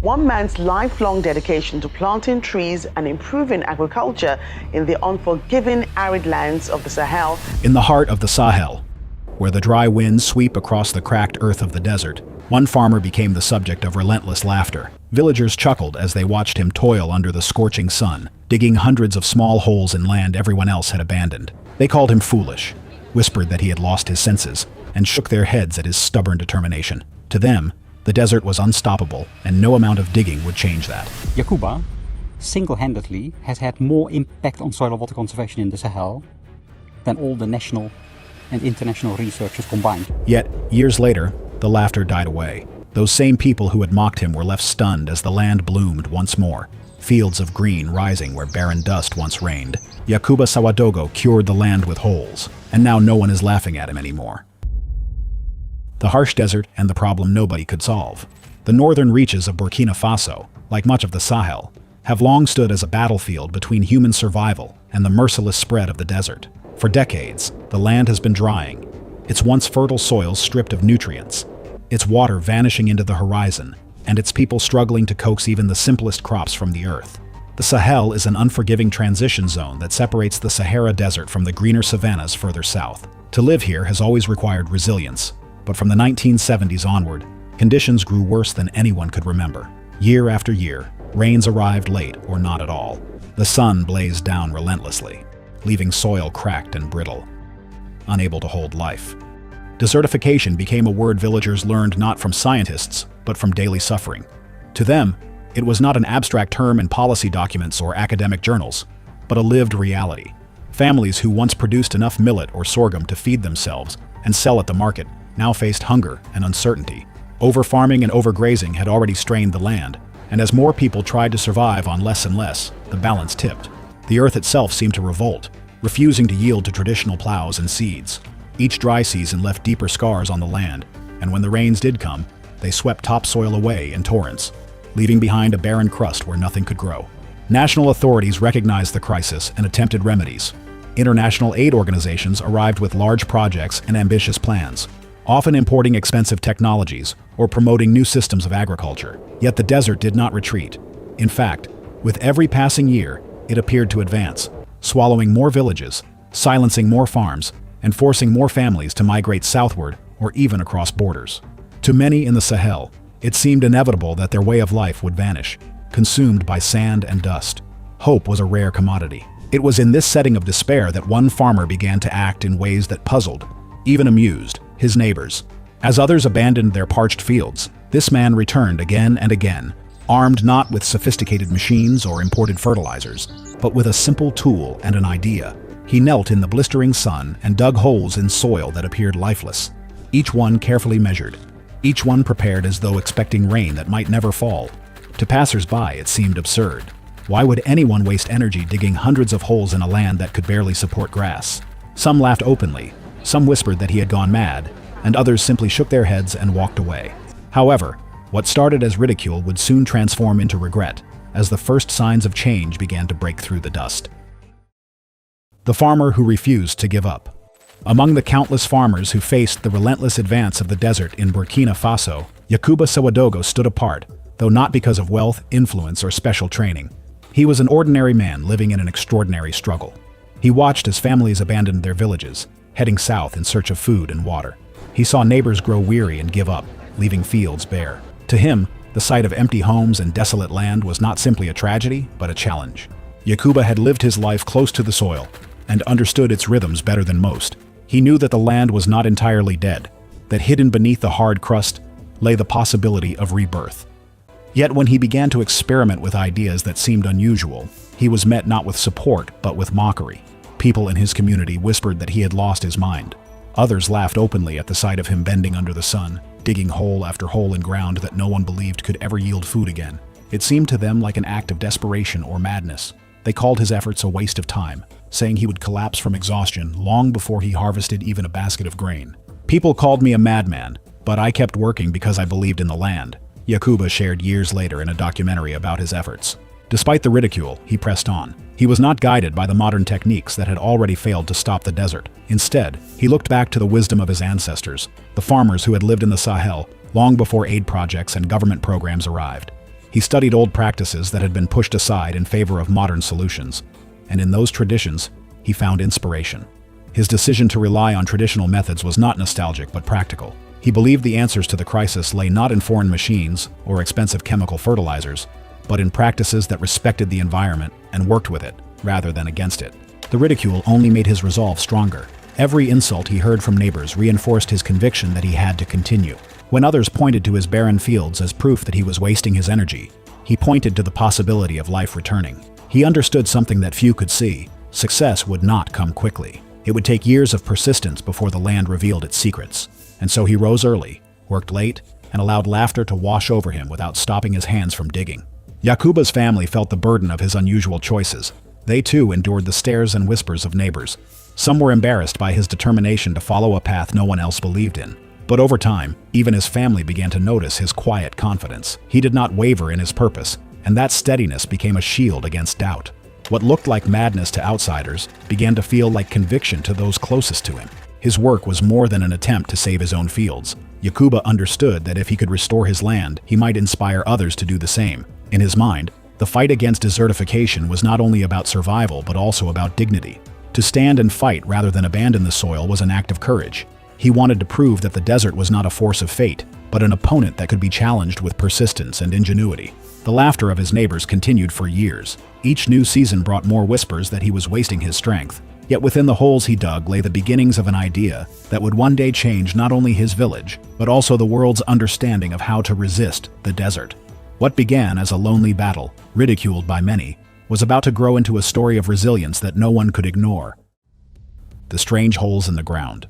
One man's lifelong dedication to planting trees and improving agriculture in the unforgiving arid lands of the Sahel. In the heart of the Sahel, where the dry winds sweep across the cracked earth of the desert, one farmer became the subject of relentless laughter. Villagers chuckled as they watched him toil under the scorching sun, digging hundreds of small holes in land everyone else had abandoned. They called him foolish, whispered that he had lost his senses, and shook their heads at his stubborn determination. To them, the desert was unstoppable, and no amount of digging would change that. Yacouba single-handedly has had more impact on soil and water conservation in the Sahel than all the national and international researchers combined. Yet, years later, the laughter died away. Those same people who had mocked him were left stunned as the land bloomed once more, fields of green rising where barren dust once reigned. Yacouba Sawadogo cured the land with holes, and now no one is laughing at him anymore. The harsh desert and the problem nobody could solve. The northern reaches of Burkina Faso, like much of the Sahel, have long stood as a battlefield between human survival and the merciless spread of the desert. For decades, the land has been drying, its once fertile soils stripped of nutrients, its water vanishing into the horizon, and its people struggling to coax even the simplest crops from the earth. The Sahel is an unforgiving transition zone that separates the Sahara Desert from the greener savannas further south. To live here has always required resilience, but from the 1970s onward, conditions grew worse than anyone could remember. Year after year, rains arrived late or not at all. The sun blazed down relentlessly, leaving soil cracked and brittle, unable to hold life. Desertification became a word villagers learned not from scientists, but from daily suffering. To them, it was not an abstract term in policy documents or academic journals, but a lived reality. Families who once produced enough millet or sorghum to feed themselves and sell at the market now faced hunger and uncertainty. Overfarming and overgrazing had already strained the land, and as more people tried to survive on less and less, the balance tipped. The earth itself seemed to revolt, refusing to yield to traditional plows and seeds. Each dry season left deeper scars on the land, and when the rains did come, they swept topsoil away in torrents, leaving behind a barren crust where nothing could grow. National authorities recognized the crisis and attempted remedies. International aid organizations arrived with large projects and ambitious plans, often importing expensive technologies or promoting new systems of agriculture. Yet the desert did not retreat. In fact, with every passing year, it appeared to advance, swallowing more villages, silencing more farms, and forcing more families to migrate southward or even across borders. To many in the Sahel, it seemed inevitable that their way of life would vanish, consumed by sand and dust. Hope was a rare commodity. It was in this setting of despair that one farmer began to act in ways that puzzled, even amused, his neighbors. As others abandoned their parched fields, this man returned again and again, armed not with sophisticated machines or imported fertilizers, but with a simple tool and an idea. He knelt in the blistering sun and dug holes in soil that appeared lifeless, each one carefully measured, each one prepared as though expecting rain that might never fall. To passers-by, it seemed absurd. Why would anyone waste energy digging hundreds of holes in a land that could barely support grass? Some laughed openly, some whispered that he had gone mad, and others simply shook their heads and walked away. However, what started as ridicule would soon transform into regret, as the first signs of change began to break through the dust. The farmer who refused to give up. Among the countless farmers who faced the relentless advance of the desert in Burkina Faso, Yacouba Sawadogo stood apart, though not because of wealth, influence, or special training. He was an ordinary man living in an extraordinary struggle. He watched as families abandoned their villages, heading south in search of food and water. He saw neighbors grow weary and give up, leaving fields bare. To him, the sight of empty homes and desolate land was not simply a tragedy, but a challenge. Yacouba had lived his life close to the soil and understood its rhythms better than most. He knew that the land was not entirely dead, that hidden beneath the hard crust lay the possibility of rebirth. Yet when he began to experiment with ideas that seemed unusual, he was met not with support, but with mockery. People in his community whispered that he had lost his mind. Others laughed openly at the sight of him bending under the sun, digging hole after hole in ground that no one believed could ever yield food again. It seemed to them like an act of desperation or madness. They called his efforts a waste of time, saying he would collapse from exhaustion long before he harvested even a basket of grain. People called me a madman, but I kept working because I believed in the land, Yacouba shared years later in a documentary about his efforts. Despite the ridicule, he pressed on. He was not guided by the modern techniques that had already failed to stop the desert. Instead, he looked back to the wisdom of his ancestors, the farmers who had lived in the Sahel long before aid projects and government programs arrived. He studied old practices that had been pushed aside in favor of modern solutions, and in those traditions, he found inspiration. His decision to rely on traditional methods was not nostalgic but practical. He believed the answers to the crisis lay not in foreign machines or expensive chemical fertilizers, but in practices that respected the environment and worked with it rather than against it. The ridicule only made his resolve stronger. Every insult he heard from neighbors reinforced his conviction that he had to continue. When others pointed to his barren fields as proof that he was wasting his energy, he pointed to the possibility of life returning. He understood something that few could see. Success would not come quickly. It would take years of persistence before the land revealed its secrets. And so he rose early, worked late, and allowed laughter to wash over him without stopping his hands from digging. Yakuba's family felt the burden of his unusual choices. They too endured the stares and whispers of neighbors. Some were embarrassed by his determination to follow a path no one else believed in. But over time, even his family began to notice his quiet confidence. He did not waver in his purpose, and that steadiness became a shield against doubt. What looked like madness to outsiders began to feel like conviction to those closest to him. His work was more than an attempt to save his own fields. Yakuba understood that if he could restore his land, he might inspire others to do the same. In his mind, the fight against desertification was not only about survival but also about dignity. To stand and fight rather than abandon the soil was an act of courage. He wanted to prove that the desert was not a force of fate, but an opponent that could be challenged with persistence and ingenuity. The laughter of his neighbors continued for years. Each new season brought more whispers that he was wasting his strength. Yet within the holes he dug lay the beginnings of an idea that would one day change not only his village, but also the world's understanding of how to resist the desert. What began as a lonely battle, ridiculed by many, was about to grow into a story of resilience that no one could ignore. The strange holes in the ground.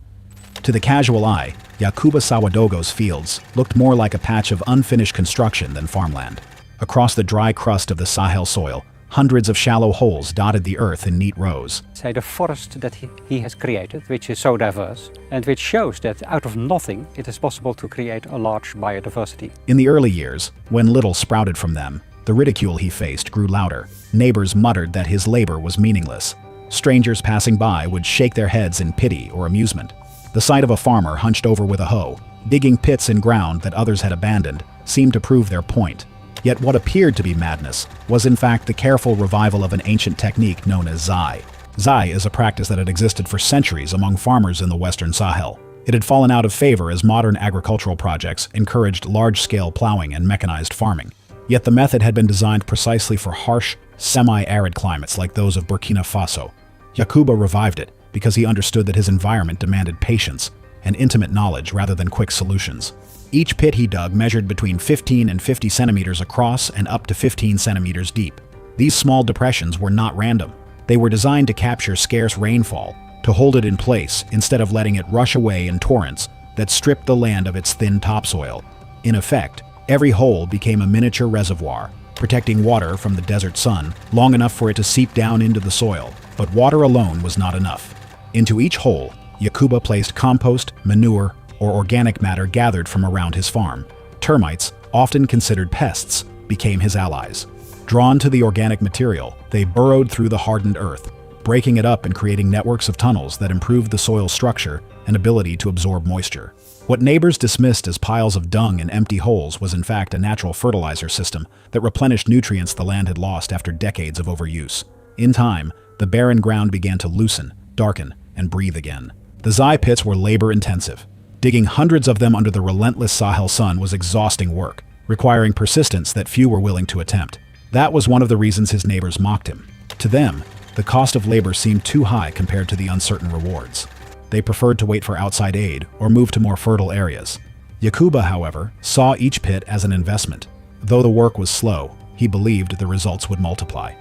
To the casual eye, Yakuba Sawadogo's fields looked more like a patch of unfinished construction than farmland. Across the dry crust of the Sahel soil, hundreds of shallow holes dotted the earth in neat rows. Say the forest that he has created, which is so diverse, and which shows that out of nothing it is possible to create a large biodiversity. In the early years, when little sprouted from them, the ridicule he faced grew louder. Neighbors muttered that his labor was meaningless. Strangers passing by would shake their heads in pity or amusement. The sight of a farmer hunched over with a hoe, digging pits in ground that others had abandoned, seemed to prove their point. Yet what appeared to be madness was in fact the careful revival of an ancient technique known as zai. Zai is a practice that had existed for centuries among farmers in the Western Sahel. It had fallen out of favor as modern agricultural projects encouraged large-scale plowing and mechanized farming. Yet the method had been designed precisely for harsh, semi-arid climates like those of Burkina Faso. Yakuba revived it because he understood that his environment demanded patience and intimate knowledge rather than quick solutions. Each pit he dug measured between 15 and 50 centimeters across and up to 15 centimeters deep. These small depressions were not random. They were designed to capture scarce rainfall, to hold it in place instead of letting it rush away in torrents that stripped the land of its thin topsoil. In effect, every hole became a miniature reservoir, protecting water from the desert sun long enough for it to seep down into the soil. But water alone was not enough. Into each hole, Yakuba placed compost, manure, or organic matter gathered from around his farm. Termites, often considered pests, became his allies. Drawn to the organic material, they burrowed through the hardened earth, breaking it up and creating networks of tunnels that improved the soil's structure and ability to absorb moisture. What neighbors dismissed as piles of dung and empty holes was in fact a natural fertilizer system that replenished nutrients the land had lost after decades of overuse. In time, the barren ground began to loosen, darken, and breathe again. The zai pits were labor-intensive. Digging hundreds of them under the relentless Sahel sun was exhausting work, requiring persistence that few were willing to attempt. That was one of the reasons his neighbors mocked him. To them, the cost of labor seemed too high compared to the uncertain rewards. They preferred to wait for outside aid or move to more fertile areas. Yakuba, however, saw each pit as an investment. Though the work was slow, he believed the results would multiply.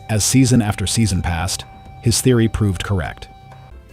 As season after season passed, his theory proved correct.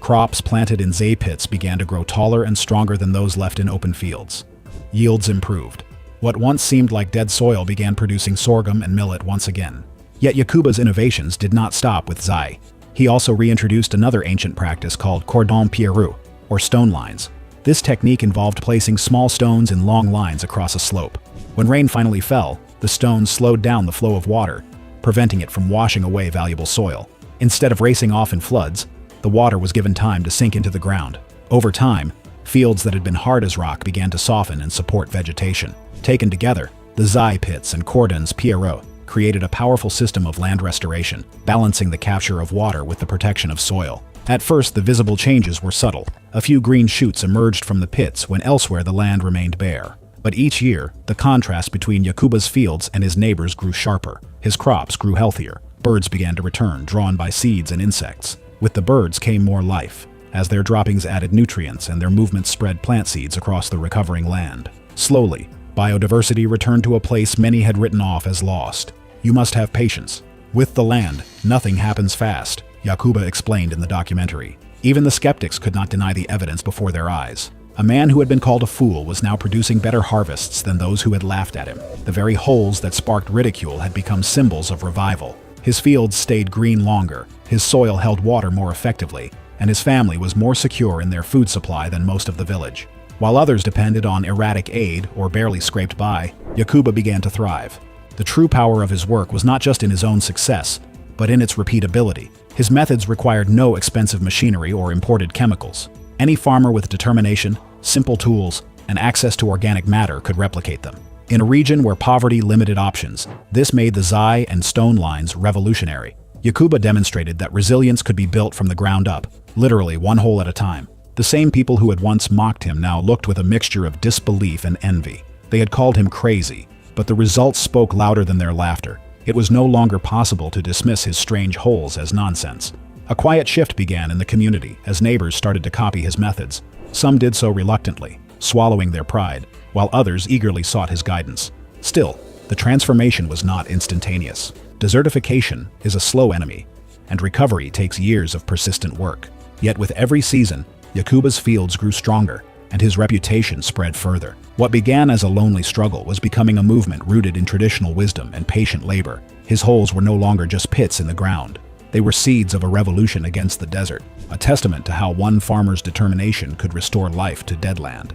Crops planted in zai pits began to grow taller and stronger than those left in open fields. Yields improved. What once seemed like dead soil began producing sorghum and millet once again. Yet Yakuba's innovations did not stop with zai. He also reintroduced another ancient practice called cordon pierreux, or stone lines. This technique involved placing small stones in long lines across a slope. When rain finally fell, the stones slowed down the flow of water, preventing it from washing away valuable soil. Instead of racing off in floods, the water was given time to sink into the ground. Over time, fields that had been hard as rock began to soften and support vegetation. Taken together, The Zai pits and cordons Pierrot created a powerful system of land restoration, balancing the capture of water with the protection of soil. At first, the visible changes were subtle. A few green shoots emerged from the pits when elsewhere the land remained bare. But each year, the contrast between Yakuba's fields and his neighbors grew sharper. His crops grew healthier. Birds began to return, drawn by seeds and insects. With the birds came more life, as their droppings added nutrients and their movements spread plant seeds across the recovering land. Slowly, biodiversity returned to a place many had written off as lost. You must have patience. With the land, nothing happens fast, Yakuba explained in the documentary. Even the skeptics could not deny the evidence before their eyes. A man who had been called a fool was now producing better harvests than those who had laughed at him. The very holes that sparked ridicule had become symbols of revival. His fields stayed green longer, his soil held water more effectively, and his family was more secure in their food supply than most of the village. While others depended on erratic aid or barely scraped by, Yakuba began to thrive. The true power of his work was not just in his own success, but in its repeatability. His methods required no expensive machinery or imported chemicals. Any farmer with determination, simple tools, and access to organic matter could replicate them. In a region where poverty limited options, this made the Zai and stone lines revolutionary. Yakuba demonstrated that resilience could be built from the ground up, literally one hole at a time. The same people who had once mocked him now looked with a mixture of disbelief and envy. They had called him crazy, but the results spoke louder than their laughter. It was no longer possible to dismiss his strange holes as nonsense. A quiet shift began in the community as neighbors started to copy his methods. Some did so reluctantly, swallowing their pride, while others eagerly sought his guidance. Still, the transformation was not instantaneous. Desertification is a slow enemy, and recovery takes years of persistent work. Yet with every season, Yakuba's fields grew stronger, and his reputation spread further. What began as a lonely struggle was becoming a movement rooted in traditional wisdom and patient labor. His holes were no longer just pits in the ground. They were seeds of a revolution against the desert, a testament to how one farmer's determination could restore life to dead land.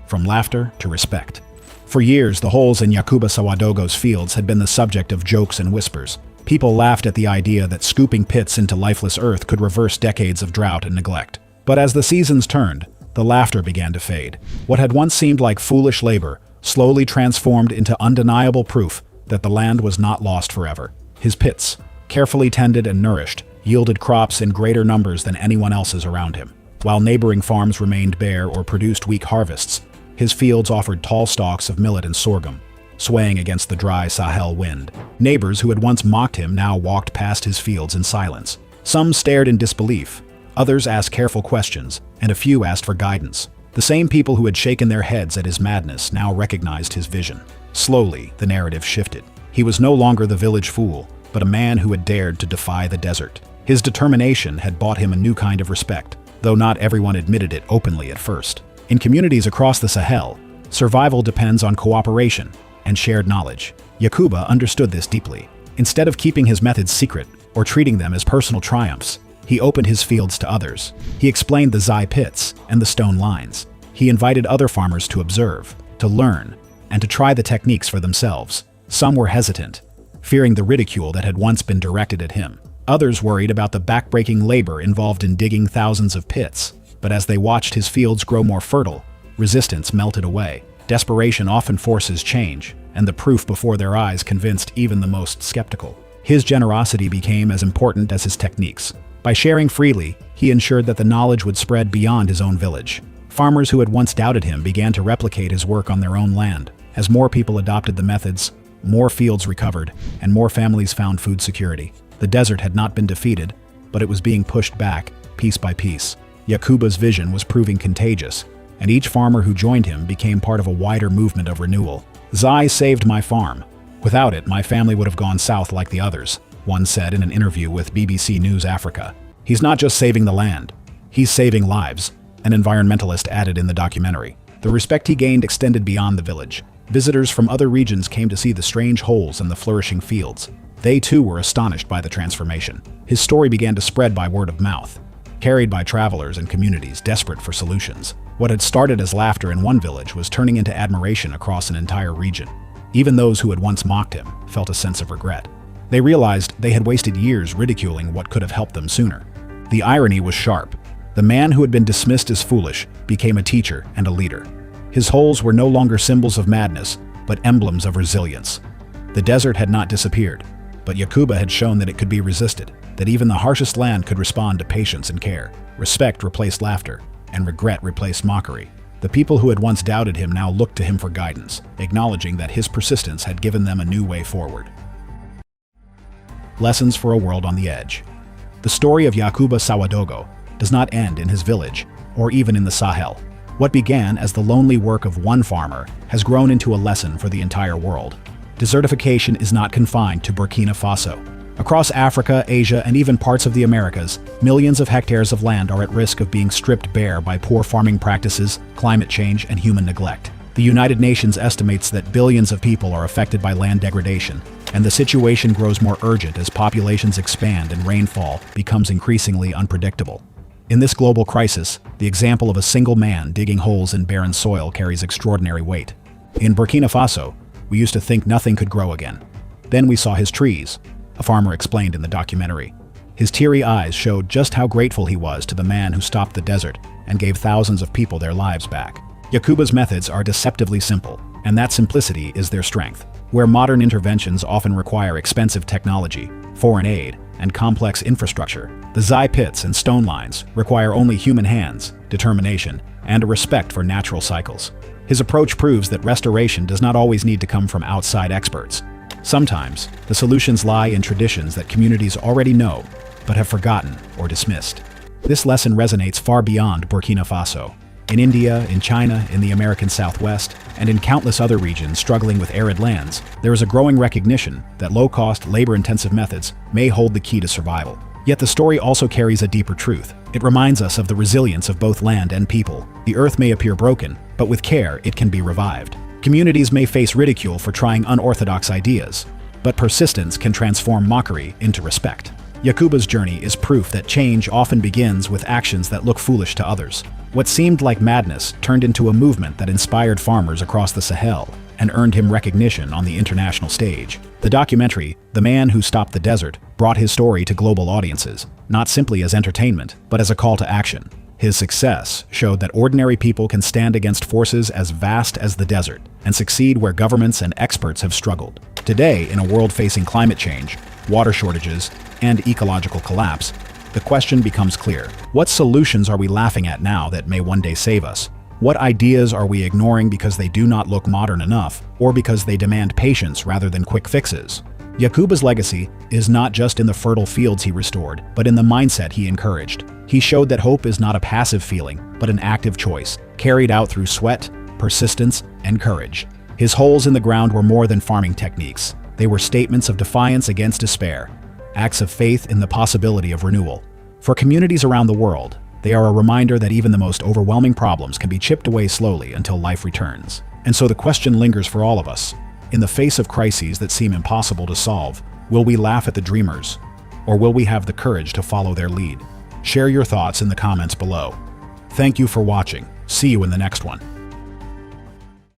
From laughter to respect. For years, the holes in Yakuba Sawadogo's fields had been the subject of jokes and whispers. People laughed at the idea that scooping pits into lifeless earth could reverse decades of drought and neglect. But as the seasons turned, the laughter began to fade. What had once seemed like foolish labor slowly transformed into undeniable proof that the land was not lost forever. His pits, carefully tended and nourished, yielded crops in greater numbers than anyone else's around him. While neighboring farms remained bare or produced weak harvests, his fields offered tall stalks of millet and sorghum, swaying against the dry Sahel wind. Neighbors who had once mocked him now walked past his fields in silence. Some stared in disbelief, others asked careful questions, and a few asked for guidance. The same people who had shaken their heads at his madness now recognized his vision. Slowly, the narrative shifted. He was no longer the village fool, but a man who had dared to defy the desert. His determination had bought him a new kind of respect, though not everyone admitted it openly at first. In communities across the Sahel, survival depends on cooperation and shared knowledge. Yakuba understood this deeply. Instead of keeping his methods secret or treating them as personal triumphs, he opened his fields to others. He explained the Zai pits and the stone lines. He invited other farmers to observe, to learn, and to try the techniques for themselves. Some were hesitant, fearing the ridicule that had once been directed at him. Others worried about the backbreaking labor involved in digging thousands of pits. But as they watched his fields grow more fertile, resistance melted away. Desperation often forces change, and the proof before their eyes convinced even the most skeptical. His generosity became as important as his techniques. By sharing freely, he ensured that the knowledge would spread beyond his own village. Farmers who had once doubted him began to replicate his work on their own land. As more people adopted the methods, more fields recovered, and more families found food security. The desert had not been defeated, but it was being pushed back, piece by piece. Yakuba's vision was proving contagious, and each farmer who joined him became part of a wider movement of renewal. "Zai saved my farm. Without it, my family would have gone south like the others," one said in an interview with BBC News Africa. "He's not just saving the land, he's saving lives," an environmentalist added in the documentary. The respect he gained extended beyond the village. Visitors from other regions came to see the strange holes and the flourishing fields. They too were astonished by the transformation. His story began to spread by word of mouth, carried by travelers and communities desperate for solutions. What had started as laughter in one village was turning into admiration across an entire region. Even those who had once mocked him felt a sense of regret. They realized they had wasted years ridiculing what could have helped them sooner. The irony was sharp. The man who had been dismissed as foolish became a teacher and a leader. His holes were no longer symbols of madness, but emblems of resilience. The desert had not disappeared, but Yakuba had shown that it could be resisted, that even the harshest land could respond to patience and care. Respect replaced laughter, and regret replaced mockery. The people who had once doubted him now looked to him for guidance, acknowledging that his persistence had given them a new way forward. Lessons for a world on the edge. The story of Yakuba Sawadogo does not end in his village, or even in the Sahel. What began as the lonely work of one farmer has grown into a lesson for the entire world. Desertification is not confined to Burkina Faso. Across Africa, Asia, and even parts of the Americas, millions of hectares of land are at risk of being stripped bare by poor farming practices, climate change, and human neglect. The United Nations estimates that billions of people are affected by land degradation, and the situation grows more urgent as populations expand and rainfall becomes increasingly unpredictable. In this global crisis, the example of a single man digging holes in barren soil carries extraordinary weight. In Burkina Faso, we used to think nothing could grow again. Then we saw his trees, a farmer explained in the documentary. His teary eyes showed just how grateful he was to the man who stopped the desert and gave thousands of people their lives back. Yakuba's methods are deceptively simple, and that simplicity is their strength. Where modern interventions often require expensive technology, foreign aid, and complex infrastructure, the Zai pits and stone lines require only human hands, determination, and a respect for natural cycles. His approach proves that restoration does not always need to come from outside experts. Sometimes, the solutions lie in traditions that communities already know, but have forgotten or dismissed. This lesson resonates far beyond Burkina Faso. In India, in China, in the American Southwest, and in countless other regions struggling with arid lands, there is a growing recognition that low-cost, labor-intensive methods may hold the key to survival. Yet the story also carries a deeper truth. It reminds us of the resilience of both land and people. The earth may appear broken, but with care, it can be revived. Communities may face ridicule for trying unorthodox ideas, but persistence can transform mockery into respect. Yakuba's journey is proof that change often begins with actions that look foolish to others. What seemed like madness turned into a movement that inspired farmers across the Sahel and earned him recognition on the international stage. The documentary, The Man Who Stopped the Desert, brought his story to global audiences, not simply as entertainment, but as a call to action. His success showed that ordinary people can stand against forces as vast as the desert and succeed where governments and experts have struggled. Today, in a world facing climate change, water shortages, and ecological collapse, the question becomes clear. What solutions are we laughing at now that may one day save us? What ideas are we ignoring because they do not look modern enough, or because they demand patience rather than quick fixes? Yakuba's legacy is not just in the fertile fields he restored, but in the mindset he encouraged. He showed that hope is not a passive feeling, but an active choice, carried out through sweat, persistence, and courage. His holes in the ground were more than farming techniques. They were statements of defiance against despair, acts of faith in the possibility of renewal. For communities around the world, they are a reminder that even the most overwhelming problems can be chipped away slowly until life returns. And so the question lingers for all of us. In the face of crises that seem impossible to solve, will we laugh at the dreamers, or will we have the courage to follow their lead? Share your thoughts in the comments below. Thank you for watching. See you in the next one.